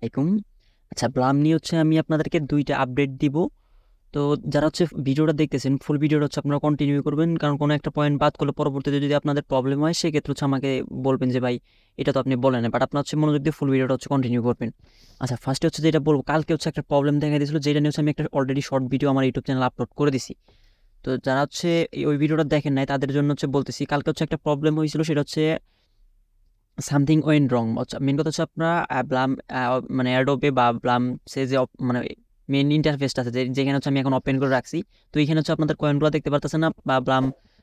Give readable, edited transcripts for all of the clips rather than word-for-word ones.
আলাইকুম। আচ্ছা, ব্লাম নিয়ে হচ্ছে আমি আপনাদেরকে ২টা আপডেট দিব। তো যারা হচ্ছে ভিডিওটা দেখতেছেন, ফুল ভিডিওটা হচ্ছে আপনারা কন্টিনিউ করবেন। কারণ কোনো একটা পয়েন্ট বাদ করলে পরবর্তীতে যদি আপনাদের প্রবলেম হয়, সেক্ষেত্রে হচ্ছে আমাকে বলবেন যে, "ভাই, এটা তো আপনি বলেন নাই।" বাট আপনার হচ্ছে মনোযোগ দিয়ে ফুল ভিডিওটা হচ্ছে কন্টিনিউ করবেন। আচ্ছা, ফার্স্টে হচ্ছে যেটা বলব, কালকে হচ্ছে একটা প্রবলেম দেখা দিয়েছিল, যেটা নিয়ে হচ্ছে আমি একটা অলরেডি শর্ট ভিডিও আমার ইউটিউব চ্যানেলে আপলোড করে দিছি। তো যারা হচ্ছে ওই ভিডিওটা দেখেন নাই, তাদের জন্য হচ্ছে বলতেছি, কালকে হচ্ছে একটা প্রবলেম হয়েছিল, সেটা হচ্ছে সামথিং ওয়েন্ট রং। মেন কথা হচ্ছে আপনারা ব্লাম মানে অ্যাডোবে বা ব্লাম সে যে মানে মেন ইন্টারফেসটা আছে, যেখানে হচ্ছে আমি এখন ওপেন করে রাখছি। তো এখানে হচ্ছে আপনাদের কয়েনগুলো দেখতে পারতেছে না, বা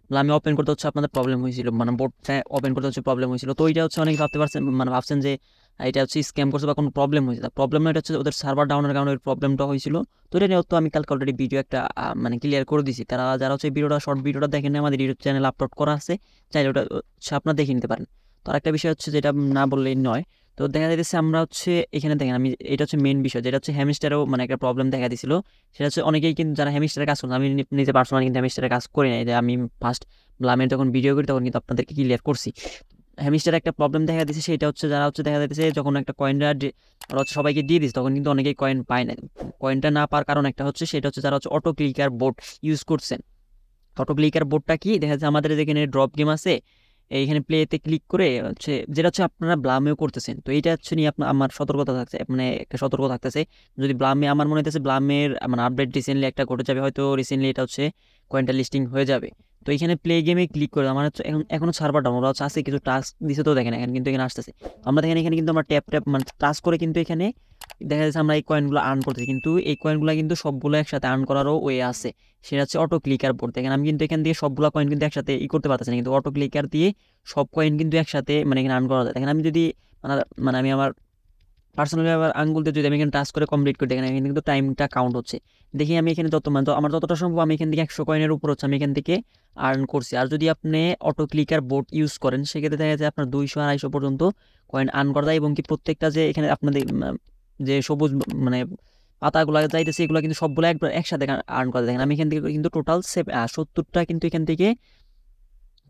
ব্লামে ওপেন করতে হচ্ছে আপনাদের প্রবলেম হয়েছিল, মানে বোর্ডটা ওপেন করতে হচ্ছে প্রবলেম হয়েছিল। তো এটা হচ্ছে অনেকে ভাবতে পারছেন, মানে ভাবছেন যে এটা হচ্ছে স্ক্যাম করছে বা কোনো প্রবলেম হয়েছে। প্রবলেম না, এটা হচ্ছে ওদের সার্ভার ডাউনের কারণে ওই প্রবলেমটা হয়েছিল। তো এটা নিয়ে তো আমি কালকে অলরেডি ভিডিও একটা মানে ক্লিয়ার করে দিছি। তারা যারা হচ্ছে ভিডিওটা শর্ট ভিডিওটা দেখেন, আমাদের ইউটিউব চ্যানেলে আপলোড করা আছে, চাইলে ওটা হচ্ছে আপনারা দেখে নিতে পারেন। তো আরেকটা বিষয় হচ্ছে, যেটা না বললেই নয়, তো দেখা যাইতেছে আমরা হচ্ছে এখানে দেখেন, আমি এটা হচ্ছে মেন বিষয়, যেটা হচ্ছে হ্যামস্টারেও মানে একটা প্রবলেম দেখা দিছিল। সেটা হচ্ছে অনেকেই কিন্তু যারা হ্যামস্টারে কাজ করছে, আমি নিজে পার্সোনালি কিন্তু হ্যামস্টারে কাজ করি নাই, যে আমি ফার্স্ট ব্লামের যখন ভিডিও করি তখন কিন্তু আপনাদেরকে ক্লিয়ার করছি। হ্যামস্টারে একটা প্রবলেম দেখা দিচ্ছে, সেটা হচ্ছে যারা হচ্ছে দেখা যাচ্ছে যখন একটা কয়েনটা হচ্ছে সবাইকে দিয়ে দিচ্ছে, তখন কিন্তু অনেকেই কয়েন পায় না। কয়েনটা না পাওয়ার কারণ একটা হচ্ছে, সেটা হচ্ছে যারা হচ্ছে অটো ক্লিকার বোর্ড ইউজ করছেন। অটো ক্লিকার বোর্ডটা কি, দেখা যাচ্ছে আমাদের যেখানে ড্রপ গেম আছে, এইখানে প্লেতে ক্লিক করে হচ্ছে, যেটা হচ্ছে আপনারা ব্লামেও করতেছেন। তো এইটা হচ্ছে নিয়ে আপনার আমার সতর্কতা থাকছে, মানে একটা সতর্ক থাকতেছে। যদি ব্লামে, আমার মনে হইতেছে ব্লামের মানে আপডেট রিসেন্টলি একটা ঘটে যাবে, হয়তো রিসেন্টলি এটা হচ্ছে কয়েনটা লিস্টিং হয়ে যাবে। তো এখানে প্লে গেমে ক্লিক করে আমার হচ্ছে এখনো সার্ভার ডাউন, ওরা হচ্ছে আছে কিছু টাস্ক দিছে, তো দেখেন এখানে কিন্তু এখানে আসতেছে। আমরা দেখেন এখানে কিন্তু আমরা ট্যাপ ট্যাপ মানে টাচ করে কিন্তু এখানে দেখা যাচ্ছে আমরা এই কয়েনগুলো আর্ন করতেছি, কিন্তু এই কয়েনগুলো কিন্তু সবগুলো একসাথে আর্ন করারও ওয়ে আছে। সেটা হচ্ছে অটো ক্লিকার বোর্ড। দেখেন আমি কিন্তু এখান থেকে সবগুলো কয়েন কিন্তু একসাথে করতে পারতেছি না, কিন্তু অটো ক্লিকার দিয়ে সব কয়েন কিন্তু একসাথে মানে এখানে আর্ন করা যায়। দেখেন আমি যদি মানে মানে আমি আমার পার্সোনালি আবার আঙ্গুল দিয়ে যদি আমি এখানে টাচ করে কমপ্লিট করি, দেখেন এখানে কিন্তু টাইমটা কাউন্ট হচ্ছে। দেখি আমি এখানে যত মানে আমার যতটা সম্ভব আমি এখান থেকে 100 কয়েনের উপর হচ্ছে আমি এখান থেকে আর্ন করছি। আর যদি আপনি অটো ক্লিকার বোর্ড ইউজ করেন, সেক্ষেত্রে দেখা যায় আপনার 200-250 পর্যন্ত কয়েন আর্ন করা যায়। এবং কি প্রত্যেকটা যে এখানে আপনাদের যে সবুজ মানে পাতাগুলো যাইতেছে, এগুলো কিন্তু সবগুলো একবার একসাথে আর্ন করা যায়। দেখেন আমি এখান থেকে কিন্তু টোটাল 70টা কিন্তু এখান থেকে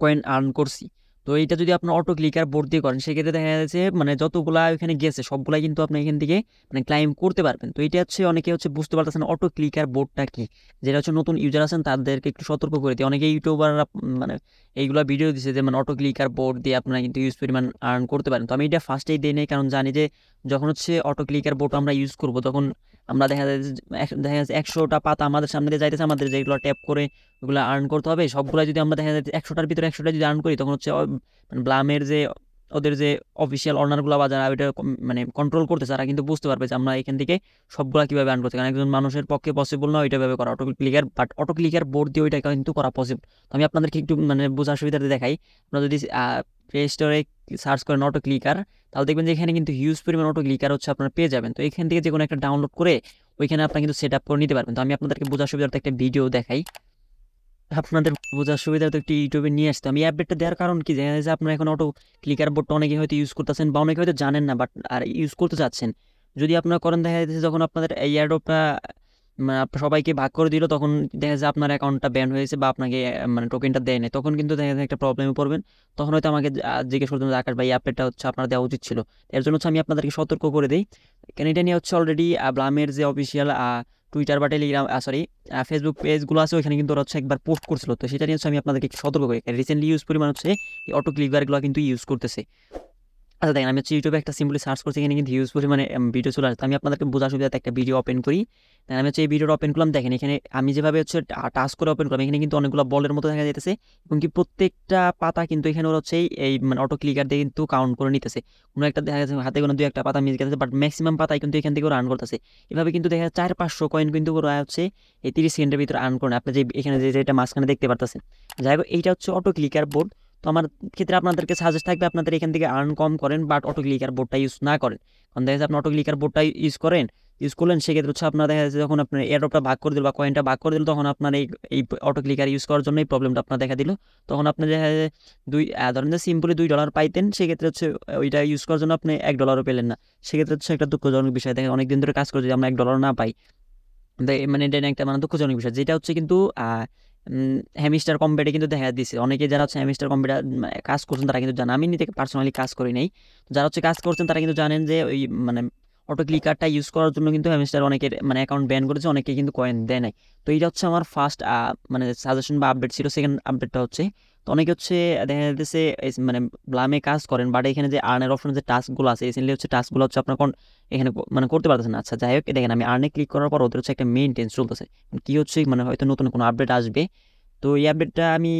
কয়েন আর্ন করছি। তো এইটা যদি আপনার অটো ক্লিকার বোর্ড দিয়ে করেন, সেক্ষেত্রে দেখা যাচ্ছে মানে যতগুলা ওইখানে গেছে সবগুলাই কিন্তু আপনি এখান থেকে মানে ক্লাইম করতে পারবেন। তো এটা হচ্ছে অনেকে হচ্ছে বুঝতে পারতেছেন অটো ক্লিকার বোর্ডটা কি। যেটা হচ্ছে নতুন ইউজার আছেন তাদেরকে একটু সতর্ক করে দিই। অনেকে ইউটিউবাররা মানে এইগুলা ভিডিও দিচ্ছে যে মানে অটো ক্লিকার বোর্ড দিয়ে আপনারা কিন্তু ইউজ পরিমাণ আর্ন করতে পারেন। তো আমি এটা ফার্স্টেই দিই নেই, কারণ জানি যে যখন হচ্ছে অটো ক্লিকার বোর্ড আমরা ইউজ করব, তখন আমরা দেখা যাচ্ছে 100টা পাতা আমাদের সামনে দিয়ে যাইতেছে, আমাদের যেগুলো ট্যাপ করে ওগুলো আর্ন করতে হবে সবগুলা, যদি আমরা দেখা যায় 100টার ভিতরে 100টা যদি আর্ন করি, তখন হচ্ছে মানে ব্লামের যে ওদের যে অফিসিয়াল অনারগুলো বা যারা ওইটা মানে কন্ট্রোল করতেছে, তারা কিন্তু বুঝতে পারবে যে আমরা এখান থেকে সবগুলা কিভাবে আর্ন করছি। কারণ একজন মানুষের পক্ষে পসিবল না ওইটা ভাবে করা auto clicker, but auto clicker board দিয়ে ওইটা কিন্তু করা পসিবল। তো আমি আপনাদেরকে একটু মানে বোঝার সুবিধাতে দেখাই। আপনারা যদি প্লে স্টোরে সার্চ করেন অটো ক্লিকার, তাহলে দেখবেন যে এখানে কিন্তু হিউজ পরিমাণ অটো ক্লিকার হচ্ছে আপনারা পেয়ে যাবেন। তো এখান থেকে যে কোনো একটা ডাউনলোড করে ওইখানে আপনারা কিন্তু সেট আপ করে নিতে পারবেন। তো আমি আপনাদেরকে বোঝার সুবিধাতে একটা ভিডিও দেখাই, আপনাদের বোঝার সুবিধা তো একটু ইউটিউবে নিয়ে আসতে। আমি আপডেটটা দেওয়ার কারণ কি, দেখা যাচ্ছে আপনারা এখন অটো ক্লিকার বোর্ডটা অনেকে হয়তো ইউজ করতেছেন, বা অনেকে হয়তো জানেন না, বাট আর ইউজ করতে চাচ্ছেন। যদি আপনারা করেন, দেখা যাচ্ছে যখন আপনাদের এই এয়ারড্রপটা মানে সবাইকে ভাগ করে দিল, তখন দেখা যাচ্ছে আপনার অ্যাকাউন্টটা ব্যান হয়েছে বা আপনাকে মানে টোকেনটা দেয় নাই, তখন কিন্তু দেখা যায় একটা প্রবলেমে পড়বেন। তখন হয়তো আমাকে জিজ্ঞেস করতেন যে, আকাশ ভাই, এই আপডেটটা হচ্ছে আপনার দেওয়া উচিত ছিল। এর জন্য হচ্ছে আমি আপনাদেরকে সতর্ক করে দিই। কেন এটা নিয়ে হচ্ছে অলরেডি ব্লামের যে অফিসিয়াল টুইটার বা টেলিগ্রাম সরি ফেসবুক পেজগুলো আছে, ওইখানে কিন্তু ওরা হচ্ছে একবার পোস্ট করছিল। তো সেটা নিয়ে হচ্ছে আমি আপনাদেরকে একটু সতর্ক করি, রিসেন্টলি ইউজ পরিমাণ হচ্ছে এই অটো ক্লিকারগুলো কিন্তু ইউজ করতেছে। আচ্ছা দেখেন, আমি হচ্ছে ইউটিউবে একটা সিম্পলি সার্চ করছি, এখানে কিন্তু হিউজ পরিমাণে ভিডিও চলে আসছে। আমি আপনাদেরকে বোঝার সুবিধাতে একটা ভিডিও ওপেন করি। দেখেন আমি হচ্ছে এই ভিডিওটা ওপেন করলাম। দেখেন এখানে আমি যেভাবে হচ্ছে টাচ করে ওপেন করলাম, এখানে কিন্তু অনেকগুলো বলের মতো দেখা যাইতেছে, এবং কি প্রত্যেকটা পাতা কিন্তু এখানে ওরা হচ্ছে এই মানে অটো ক্লিকার দিয়ে কিন্তু কাউন্ট করে নিতেছে। কোনো একটা দেখা যাচ্ছে হাতে কোনো 2-1টা পাতা মিস গেছে, বাট ম্যাক্সিমাম পাতাই কিন্তু এখান থেকে ওরা আর্ন করতেছে। এভাবে কিন্তু দেখা যাচ্ছে 400-500 কয়েন কিন্তু ওরা হচ্ছে এই 30 সেকেন্ডের ভিতরে আর্ন করে। আপনি যে এখানে যেটা মাঝখানে দেখতে পারতেছেন, যাই হোক এইটা হচ্ছে অটো ক্লিকার বোর্ড। তো আমার ক্ষেত্রে আপনাদেরকে সাজেস্ট থাকবে আপনাদের এখান থেকে আর্ন কম করেন, বাট অটো ক্লিকার বোর্ডটা ইউজ না করেন। কারণ দেখা যাচ্ছে আপনি অটো ক্লিকার বোর্ডটা ইউজ করলেন, সেক্ষেত্রে হচ্ছে আপনার দেখা যাচ্ছে যখন আপনার এয়ারড্রপটা ভাগ করে দিল বা কয়েনটা ভাগ করে দিল, তখন আপনার এই এই অটো ক্লিকার ইউজ করার জন্য এই প্রবলেমটা আপনার দেখা দিল। তখন আপনি দেখা যায় ধরেন যে সিম্পলি $2 পাইতেন, সেক্ষেত্রে হচ্ছে ওইটা ইউজ করার জন্য আপনি $1 পেলেন না। সেক্ষেত্রে হচ্ছে একটা দুঃখজনক বিষয়। দেখেন অনেকদিন ধরে কাজ করে যদি আমরা $1 না পাই, মানে এটা একটা মানে দুঃখজনক বিষয়। যেটা হচ্ছে কিন্তু হ্যামিস্টার কম্বেটে কিন্তু দেখা দিচ্ছে, অনেকে যারা হচ্ছে হ্যামিস্টার কম্বেটে কাজ করছেন তারা কিন্তু জানেন। আমি নিজে পার্সোনালি কাজ করি নাই। তো যারা হচ্ছে কাজ করছেন তারা কিন্তু জানেন যে ওই মানে অটো ক্লিকারটা ইউজ করার জন্য কিন্তু হ্যামস্টার অনেকের মানে অ্যাকাউন্ট ব্যান করেছে, অনেকে কিন্তু কয়েন দেয় নাই। তো এইটা হচ্ছে আমার ফার্স্ট মানে সাজেশন বা আপডেট ছিল। সেকেন্ড আপডেটটা হচ্ছে, তো অনেকে হচ্ছে দেখা যাচ্ছে মানে ব্লামে কাজ করেন, বাট এখানে যে আর্নের অপশন যে টাস্কগুলো আছে, রিসেন্টলি হচ্ছে টাস্কগুলো হচ্ছে আপনার এখানে মানে করতে পারতেছেন। আচ্ছা যাই হোক, দেখেন আমি আর্নে ক্লিক করার পর ওদের হচ্ছে একটা মেইনটেন্স চলতেছে, কি হচ্ছে মানে হয়তো নতুন কোনো আপডেট আসবে। তো এই আপডেটটা আমি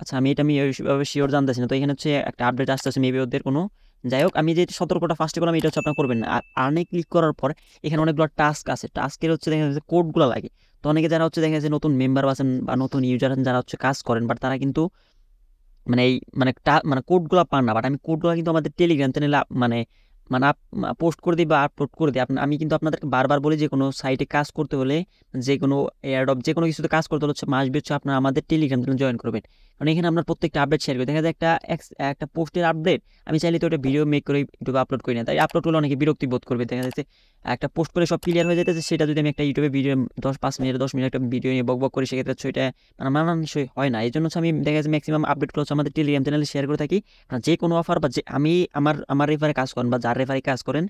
আচ্ছা আমি ওইভাবে শিওর জানতেছি না। তো এখানে হচ্ছে একটা আপডেট আসতেছে মেবি ওদের কোনো। যাই হোক, আমি যে সতর্কটা ফার্স্টে করলাম এটা হচ্ছে আপনার করবেন না। আর আর্নে ক্লিক করার পর এখানে অনেকগুলো টাস্ক আছে, টাস্কের হচ্ছে দেখা যাচ্ছে কোডগুলো লাগে। তো অনেকে যারা হচ্ছে দেখা যাচ্ছে নতুন মেম্বার আছেন বা নতুন ইউজার আছেন যারা হচ্ছে কাজ করেন, বাট তারা কিন্তু মানে এই মানে কোডগুলো পান না। বাট আমি কোডগুলো কিন্তু আমাদের টেলিগ্রাম চ্যানেলে মানে মানে পোস্ট করে দিই বা আপলোড করে দিই। আমি কিন্তু আপনাদেরকে বারবার বলি যে কোনো সাইটে কাজ করতে হলে, যে কোনো এয়ারড্রপ যে কোনো কিছুতে কাজ করতে হলে হচ্ছে মাসবি হচ্ছে আপনার আমাদের টেলিগ্রাম চ্যানেল জয়েন করবেন। কারণ এখানে আপনার প্রত্যেকটা আপডেট শেয়ার করি। দেখা যায় একটা পোস্টের আপডেট আমি চাইলে তো ওটা ভিডিও মেক করে ইউটিউবে আপলোড করি না, তাই আপলোড করলে অনেকে বিরক্তি বোধ করবে। দেখা যাচ্ছে একটা পোস্ট করে সব ক্লিয়ার হয়ে যেতেছে, সেটা যদি আমি একটা ইউটিউবে ভিডিও 10 মিনিট একটা ভিডিও নিয়ে বক করি, সেক্ষেত্রে হচ্ছে এটা মানে মানানসই হয় না। এই জন্য হচ্ছে আমি দেখা যাচ্ছে ম্যাক্সিমাম আপডেটগুলো হচ্ছে আমাদের টেলিগ্রাম চ্যানেলে শেয়ার করে থাকি। যে কোনো অফার বা যে আমি আমার রেফারে কাজ করেন বা যার রেফারে কাজ করেন,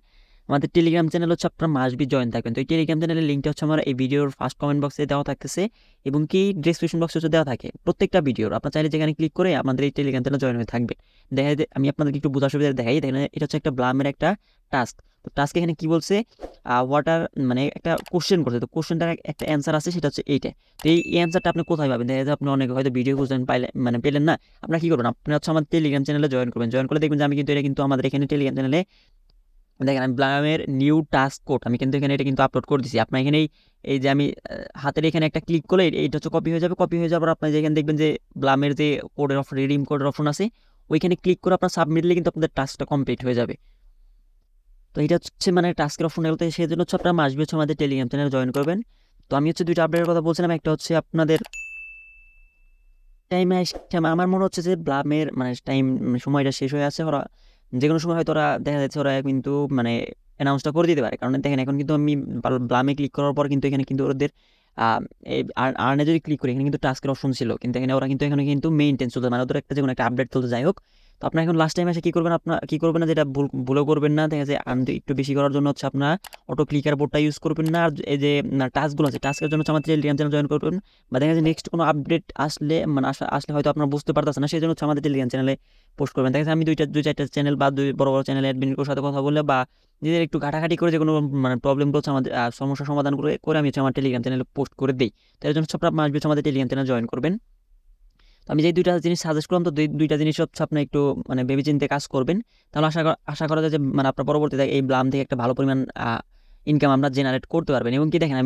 আমাদের টেলিগ্রাম চ্যানেল হচ্ছে আপনার মাসবি জয়েন থাকবেন। তো এই টেলিগ্রাম চ্যানেলের লিঙ্কটা হচ্ছে আমার এই ভিডিওর ফার্স্ট কমেন্ট বক্সে দেওয়া থাকতেছে, এবং কি ডিসক্রিপশন বক্সে হচ্ছে দেওয়া থাকে প্রত্যেকটা ভিডিওর। আপনার চাইলে যেখানে ক্লিক করে আমাদের এই টেলিগ্রাম চ্যানেল জয়েন হয়ে থাকবে। দেখা যায় আমি আপনাদেরকে একটু বোঝার সুবিধা দেখাই। দেখেন এটা হচ্ছে একটা ব্লামের একটা টাস্ক। তো টাস্ক এখানে কি বলছে, ওয়াটার মানে একটা কোশ্চেন করছে। তো কোশ্চেনটার একটা অ্যান্সার আছে, সেটা হচ্ছে এইটা। তো এই অ্যান্সারটা আপনি কোথায় পাবেন? দেখা যায় আপনি অনেক হয়তো ভিডিও খুঁজলেন মানে পেলেন না। আপনারা কি করবেন, আপনি হচ্ছে আমাদের টেলিগ্রাম চ্যানেলে জয়েন করবেন। জয়েন করে দেখবেন যে আমি কিন্তু এটা কিন্তু আমাদের এখানে টেলিগ্রাম চ্যানেলে দেখেন আমি ব্লামের নিউ টাস্ক কোড আমি কিন্তু এখানে এটা কিন্তু আপলোড করে দিচ্ছি। আপনার এখানে এই যে আমি হাতের এখানে একটা ক্লিক করলে এইটা হচ্ছে কপি হয়ে যাবে। কপি হয়ে যাওয়ার আপনার যেখানে দেখবেন যে ব্লামের যে কোডের অপশন, রিডিম কোডের অপশন আছে, ওইখানে ক্লিক করে আপনার সাবমিট দিলে কিন্তু আপনাদের টাস্কটা কমপ্লিট হয়ে যাবে। তো এটা হচ্ছে মানে টাস্কের অপশন এগুলো, সেই জন্য হচ্ছে আপনারা মাসবি হচ্ছে আমাদের টেলিগ্রাম চ্যানেল জয়েন করবেন। তো আমি হচ্ছে দুইটা আপডেটের কথা বলছিলাম, একটা হচ্ছে আপনাদের টাইমে আমার মনে হচ্ছে যে ব্লামের মানে সময়টা শেষ হয়ে আছে। ওরা যে কোনো সময় হয়তো ওরা দেখা যাচ্ছে ওরা কিন্তু মানে অ্যানাউন্সটা করে দিতে পারে। কারণ দেখেন এখন কিন্তু আমি ব্লামে ক্লিক করার পর কিন্তু এখানে কিন্তু ওদের আর্নে যদি ক্লিক করি এখানে কিন্তু টাস্কের অপশন ছিল, কিন্তু এখানে ওরা কিন্তু এখানে কিন্তু মেইনটেন্স চলছে, মানে ওদের একটা যে কোনো একটা আপডেট চলতে। যাই হোক, তো আপনার এখন লাস্ট টাইম এসে কী করবেন, আপনার কী করবেন না, যেটা ভুলও করবেন না। দেখা যায় আর্ন একটু বেশি করার জন্য হচ্ছে আপনার অটো ক্লিকার বোর্ডটা ইউজ করবেন না। আর এই যে টাস্কগুলো আছে, টাস্কের জন্য হচ্ছে আমাদের টেলিগ্রাম চ্যানেল জয়েন করবেন। বা দেখা যায় নেক্সট কোনো আপডেট আসলে মানে আসলে হয়তো আপনারা বুঝতে পারতেছেন না, সেই জন্য হচ্ছে আমাদের টেলিগ্রাম চ্যানেলে পোস্ট করবেন। দেখা যায় আমি দুই চারটা চ্যানেল বা দুই বড় বড় চ্যানেল অ্যাডমিনের সাথে কথা বলে বা নিজেদের একটু ঘাটাঘাটি করে যে কোনো মানে প্রবলেমগুলো হচ্ছে আমাদের সমস্যার সমাধান করে আমি হচ্ছে আমার টেলিগ্রাম চ্যানেলে পোস্ট করে দিই। তাই জন্য হচ্ছে আপনার মাসবি হচ্ছে আমাদের টেলিগ্রাম চ্যানেল জয়েন করবেন। তো আমি যে দুইটা জিনিস সাজেস্ট করলাম, তো দুইটা জিনিস হচ্ছে আপনি একটু মানে ভেবেচিন্তে কাজ করবেন। তাহলে আশা করা যায় যে মানে আপনার পরবর্তীতে এই ব্লাম থেকে একটা ভালো পরিমাণ ইনকাম আমরা জেনারেট করতে পারবেন। এবং কি দেখেন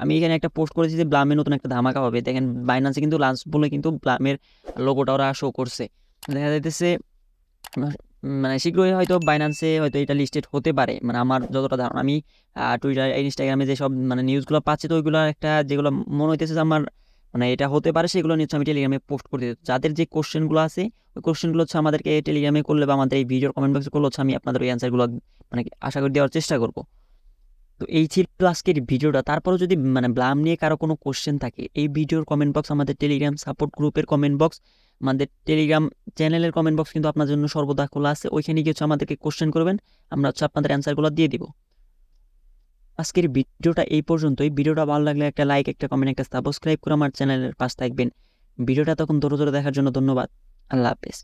আমি এখানে একটা পোস্ট করেছি যে ব্লামে নতুন একটা ধামাকা হবে। দেখেন বাইন্যান্সে কিন্তু লাঞ্চ বলে কিন্তু ব্লামের লোগোটা ওরা শো করছে। দেখা যাইতেছে মানে শীঘ্রই হয়তো বাইন্যান্সে হয়তো এটা লিস্টেড হতে পারে। মানে আমার যতটা ধারণা, আমি টুইটার ইনস্টাগ্রামে যেসব মানে নিউজগুলো পাচ্ছি, তো ওইগুলো একটা যেগুলো মনে হইতেছে যে আমার মানে এটা হতে পারে, সেগুলো নিয়ে আমি টেলিগ্রামে পোস্ট করে দিই। যাদের যে কোশ্চেনগুলো আছে ওই কোশ্চেনগুলো হচ্ছে আমাদেরকে টেলিগ্রামে করলে বা আমাদের এই ভিডিওর কমেন্ট বক্সে করলে হচ্ছে আমি আপনাদের ওই অ্যান্সারগুলো মানে আশা করি দেওয়ার চেষ্টা করবো। তো এই ছিল আজকের ভিডিওটা। তারপরেও যদি মানে ব্লাম নিয়ে কারো কোনো কোশ্চেন থাকে, এই ভিডিওর কমেন্ট বক্স, আমাদের টেলিগ্রাম সাপোর্ট গ্রুপের কমেন্ট বক্স, আমাদের টেলিগ্রাম চ্যানেলের কমেন্ট বক্স কিন্তু আপনার জন্য সর্বদা খোলা আছে। ওইখানে গিয়ে হচ্ছে আমাদেরকে কোশ্চেন করবেন, আমরা হচ্ছে আপনাদের অ্যান্সারগুলো দিয়ে দিব। আজকের ভিডিওটা এই পর্যন্তই। ভিডিওটা ভালো লাগলে একটা লাইক, একটা কমেন্ট, একটা সাবস্ক্রাইব করে আমার চ্যানেলের পাশে থাকবেন। ভিডিওটা তখন ধরে ধরে দেখার জন্য ধন্যবাদ। আল্লাহ হাফেজ।